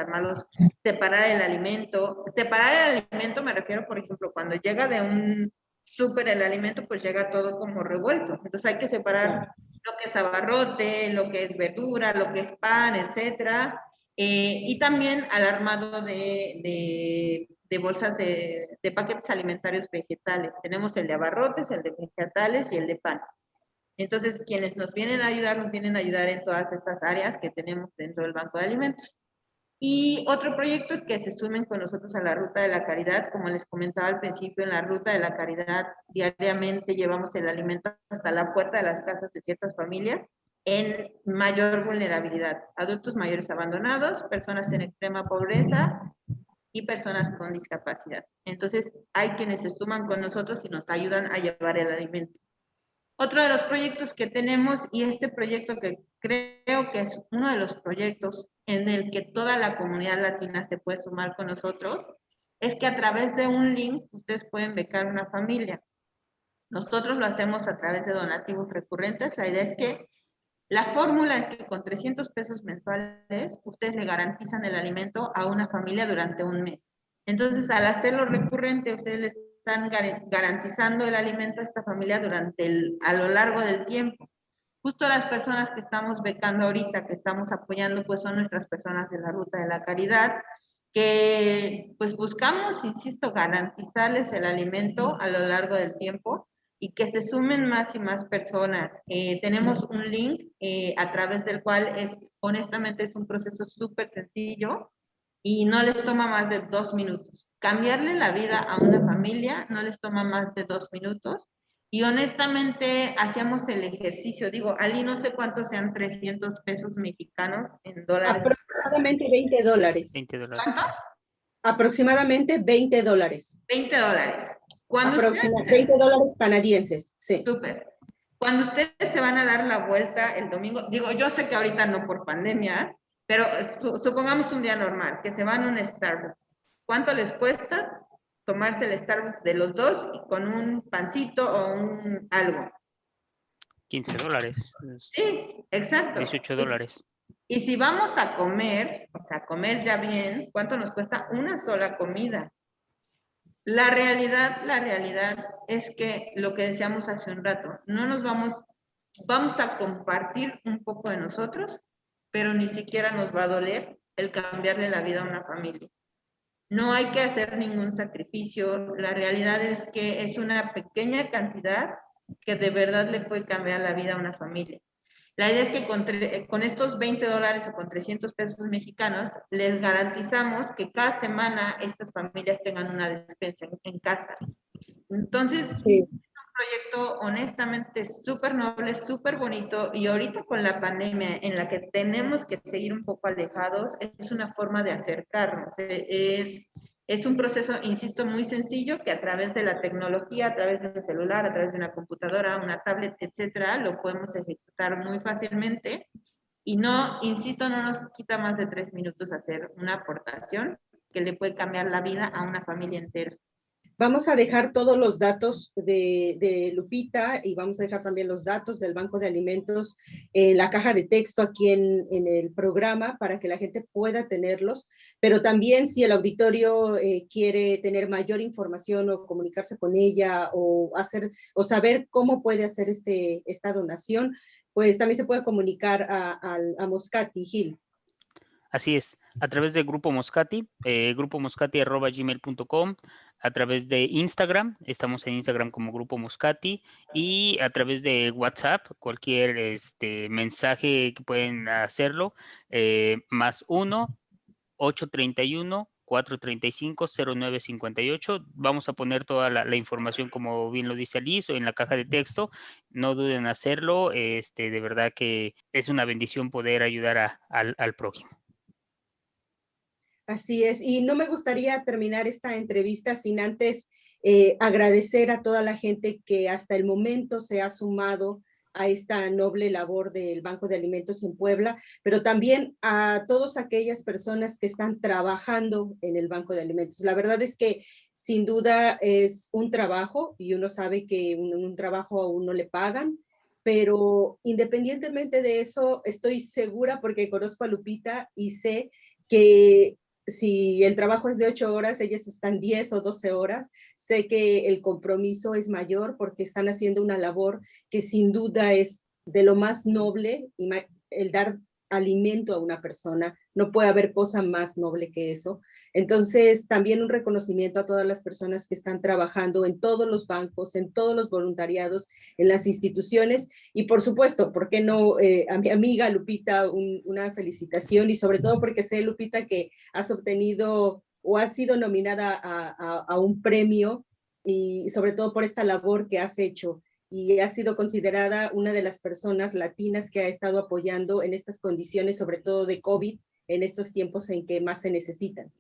separar el alimento. Separar el alimento me refiero, por ejemplo, cuando llega de un súper el alimento, pues llega todo como revuelto. Entonces hay que separar lo que es abarrote, lo que es verdura, lo que es pan, etcétera. Y también al armado de bolsas de paquetes alimentarios vegetales. Tenemos el de abarrotes, el de vegetales y el de pan. Entonces, quienes nos vienen a ayudar en todas estas áreas que tenemos dentro del Banco de Alimentos. Y otro proyecto es que se sumen con nosotros a la Ruta de la Caridad. Como les comentaba al principio, en la Ruta de la Caridad diariamente llevamos el alimento hasta la puerta de las casas de ciertas familias en mayor vulnerabilidad. Adultos mayores abandonados, personas en extrema pobreza y personas con discapacidad. Entonces, hay quienes se suman con nosotros y nos ayudan a llevar el alimento. Otro de los proyectos que tenemos, y este proyecto que creo que es uno de los proyectos en el que toda la comunidad latina se puede sumar con nosotros, es que a través de un link ustedes pueden becar una familia. Nosotros lo hacemos a través de donativos recurrentes. La idea es que la fórmula es que con 300 pesos mensuales ustedes le garantizan el alimento a una familia durante un mes. Entonces, al hacerlo recurrente, ustedes le están garantizando el alimento a esta familia a lo largo del tiempo. Justo las personas que estamos becando ahorita, que estamos apoyando, pues son nuestras personas de la Ruta de la Caridad, que pues buscamos, insisto, garantizarles el alimento a lo largo del tiempo y que se sumen más y más personas. Tenemos un link a través del cual honestamente es un proceso súper sencillo y no les toma más de 2 minutos. Cambiarle la vida a una familia no les toma más de 2 minutos y honestamente hacíamos el ejercicio. Digo, Ali, no sé cuántos sean 300 pesos mexicanos en dólares. Aproximadamente $20. 20 dólares. ¿Cuánto? Aproximadamente $20. $20. $20 canadienses, sí. Súper. Cuando ustedes se van a dar la vuelta el domingo, digo, yo sé que ahorita no por pandemia, pero supongamos un día normal, que se van a un Starbucks. ¿Cuánto les cuesta tomarse el Starbucks de los dos y con un pancito o un algo? $15. Sí, exacto. $18. Y si vamos a comer, o sea, comer ya bien, ¿cuánto nos cuesta una sola comida? La realidad es que lo que decíamos hace un rato, no nos vamos a compartir un poco de nosotros, pero ni siquiera nos va a doler el cambiarle la vida a una familia. No hay que hacer ningún sacrificio. La realidad es que es una pequeña cantidad que de verdad le puede cambiar la vida a una familia. La idea es que con estos $20 o con 300 pesos mexicanos, les garantizamos que cada semana estas familias tengan una despensa en casa. Entonces, sí, es un proyecto honestamente súper noble, súper bonito, y ahorita con la pandemia en la que tenemos que seguir un poco alejados, es una forma de acercarnos. Es un proceso, insisto, muy sencillo, que a través de la tecnología, a través de un celular, a través de una computadora, una tablet, etcétera, lo podemos ejecutar muy fácilmente. Y no, insisto, no nos quita más de 3 minutos hacer una aportación que le puede cambiar la vida a una familia entera. Vamos a dejar todos los datos de Lupita y vamos a dejar también los datos del Banco de Alimentos en la caja de texto aquí en el programa para que la gente pueda tenerlos, pero también si el auditorio quiere tener mayor información o comunicarse con ella o saber cómo puede hacer esta donación, pues también se puede comunicar a Moscati, Gil. Así es, a través de Grupo Moscati, grupomoscati@gmail.com, a través de Instagram, estamos en Instagram como Grupo Moscati, y a través de WhatsApp, cualquier mensaje que pueden hacerlo, +1 831-435-0958. Vamos a poner toda la información, como bien lo dice Alice, en la caja de texto. No duden en hacerlo. De verdad que es una bendición poder ayudar al prójimo. Así es, y no me gustaría terminar esta entrevista sin antes agradecer a toda la gente que hasta el momento se ha sumado a esta noble labor del Banco de Alimentos en Puebla, pero también a todas aquellas personas que están trabajando en el Banco de Alimentos. La verdad es que sin duda es un trabajo y uno sabe que un trabajo a uno le pagan, pero independientemente de eso, estoy segura porque conozco a Lupita y sé que si el trabajo es de 8 horas, ellas están 10 o 12 horas. Sé que el compromiso es mayor porque están haciendo una labor que sin duda es de lo más noble, el dar alimento a una persona. No puede haber cosa más noble que eso. Entonces, también un reconocimiento a todas las personas que están trabajando en todos los bancos, en todos los voluntariados, en las instituciones. Y por supuesto, ¿por qué no a mi amiga Lupita una felicitación? Y sobre todo porque sé, Lupita, que has obtenido o has sido nominada a un premio, y sobre todo por esta labor que has hecho, y ha sido considerada una de las personas latinas que ha estado apoyando en estas condiciones, sobre todo de COVID, en estos tiempos en que más se necesitan.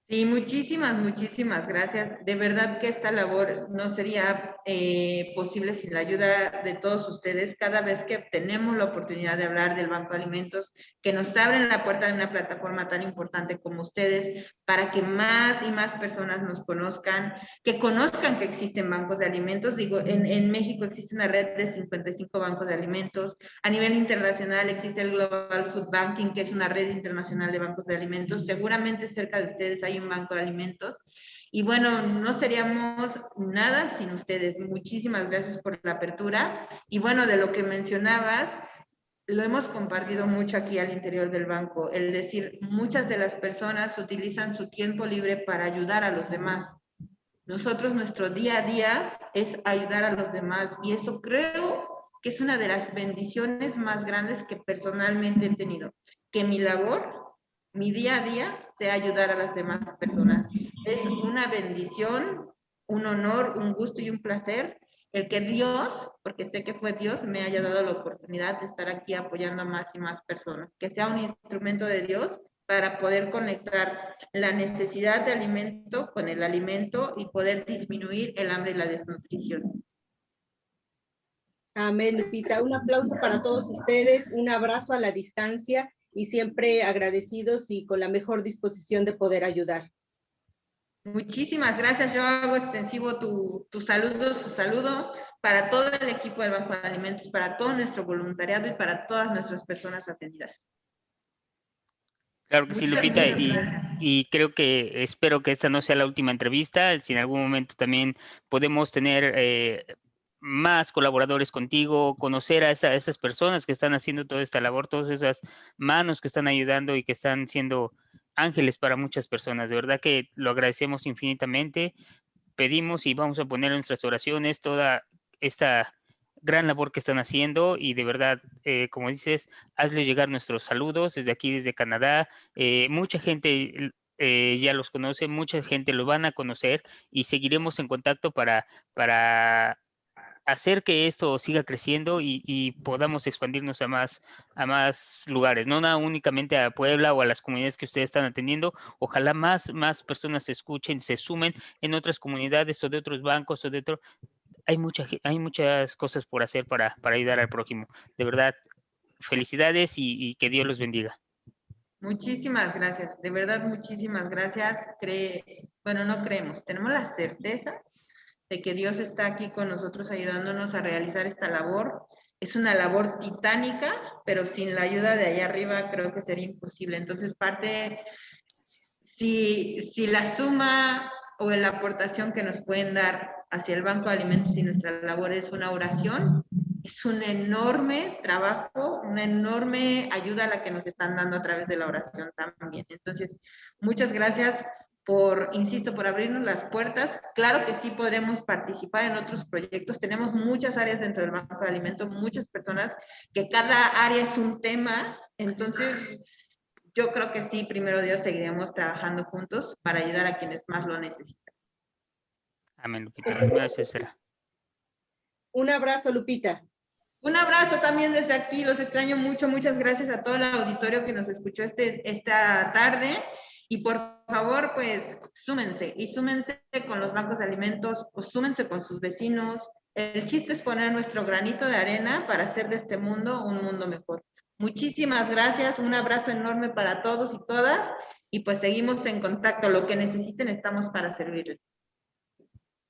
Sí, muchísimas gracias. De verdad que esta labor no sería posible sin la ayuda de todos ustedes. Cada vez que tenemos la oportunidad de hablar del Banco de Alimentos, que nos abren la puerta de una plataforma tan importante como ustedes, para que más y más personas nos conozcan, que conozcan que existen bancos de alimentos. Digo, en México existe una red de 55 bancos de alimentos. A nivel internacional existe el Global Food Banking, que es una red internacional de bancos de alimentos. Seguramente cerca de ustedes hay un banco de alimentos. Y bueno, no seríamos nada sin ustedes. Muchísimas gracias por la apertura. Y bueno, de lo que mencionabas, lo hemos compartido mucho aquí al interior del banco. Es decir, muchas de las personas utilizan su tiempo libre para ayudar a los demás. Nosotros, nuestro día a día es ayudar a los demás. Y eso creo que es una de las bendiciones más grandes que personalmente he tenido. Que mi labor, mi día a día, sea ayudar a las demás personas. Es una bendición, un honor, un gusto y un placer el que Dios, porque sé que fue Dios, me haya dado la oportunidad de estar aquí apoyando a más y más personas. Que sea un instrumento de Dios para poder conectar la necesidad de alimento con el alimento y poder disminuir el hambre y la desnutrición. Amén, Lupita. Un aplauso para todos ustedes, un abrazo a la distancia y siempre agradecidos y con la mejor disposición de poder ayudar. Muchísimas gracias. Yo hago extensivo tu saludo para todo el equipo del Banco de Alimentos, para todo nuestro voluntariado y para todas nuestras personas atendidas. Claro que sí, Lupita, y creo que espero que esta no sea la última entrevista. Si en algún momento también podemos tener más colaboradores contigo, conocer a esas personas que están haciendo toda esta labor, todas esas manos que están ayudando y que están siendo ángeles para muchas personas. De verdad que lo agradecemos infinitamente. Pedimos y vamos a poner en nuestras oraciones toda esta gran labor que están haciendo y de verdad, como dices, hazles llegar nuestros saludos desde aquí, desde Canadá. Mucha gente ya los conoce, mucha gente lo van a conocer y seguiremos en contacto para hacer que esto siga creciendo y podamos expandirnos a más lugares, no únicamente a Puebla o a las comunidades que ustedes están atendiendo. Ojalá más personas se escuchen, se sumen en otras comunidades o de otros bancos o de otro. Hay muchas cosas por hacer para ayudar al prójimo. De verdad, felicidades y que Dios los bendiga. Muchísimas gracias, de verdad muchísimas gracias. Bueno, no creemos, tenemos la certeza de que Dios está aquí con nosotros ayudándonos a realizar esta labor. Es una labor titánica, pero sin la ayuda de allá arriba creo que sería imposible. Entonces, si la suma o la aportación que nos pueden dar hacia el Banco de Alimentos y nuestra labor es una oración, es un enorme trabajo, una enorme ayuda a la que nos están dando a través de la oración también. Entonces, muchas gracias insisto, por abrirnos las puertas. Claro que sí podremos participar en otros proyectos. Tenemos muchas áreas dentro del Banco de Alimentos, muchas personas que cada área es un tema. Entonces, yo creo que sí, primero Dios, seguiremos trabajando juntos para ayudar a quienes más lo necesitan. Amén, Lupita. Gracias, será. Un abrazo, Lupita. Un abrazo también desde aquí, los extraño mucho, muchas gracias a todo el auditorio que nos escuchó esta tarde, y por favor, pues, súmense con los bancos de alimentos, o súmense con sus vecinos. El chiste es poner nuestro granito de arena para hacer de este mundo un mundo mejor. Muchísimas gracias, un abrazo enorme para todos y todas, y pues seguimos en contacto, lo que necesiten estamos para servirles.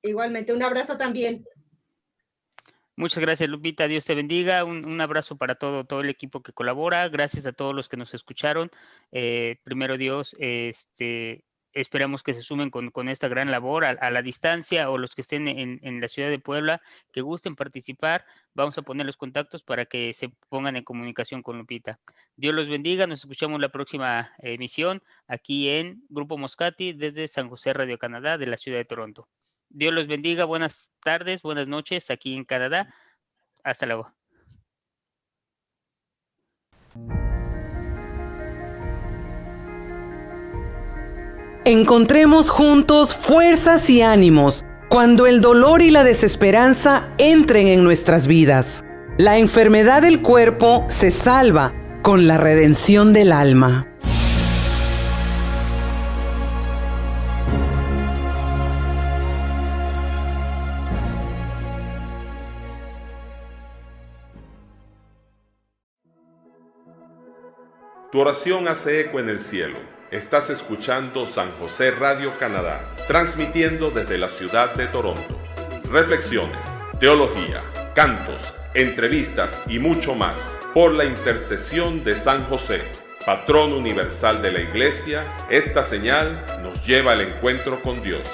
Igualmente, un abrazo también. Muchas gracias, Lupita. Dios te bendiga. Un abrazo para todo el equipo que colabora. Gracias a todos los que nos escucharon. Primero Dios, esperamos que se sumen con esta gran labor a la distancia, o los que estén en la ciudad de Puebla, que gusten participar. Vamos a poner los contactos para que se pongan en comunicación con Lupita. Dios los bendiga. Nos escuchamos la próxima emisión aquí en Grupo Moscati desde San José Radio Canadá de la ciudad de Toronto. Dios los bendiga, buenas tardes, buenas noches aquí en Canadá. Hasta luego. Encontremos juntos fuerzas y ánimos cuando el dolor y la desesperanza entren en nuestras vidas. La enfermedad del cuerpo se salva con la redención del alma. Tu oración hace eco en el cielo. Estás escuchando San José Radio Canadá, transmitiendo desde la ciudad de Toronto. Reflexiones, teología, cantos, entrevistas y mucho más por la intercesión de San José, patrón universal de la Iglesia. Esta señal nos lleva al encuentro con Dios.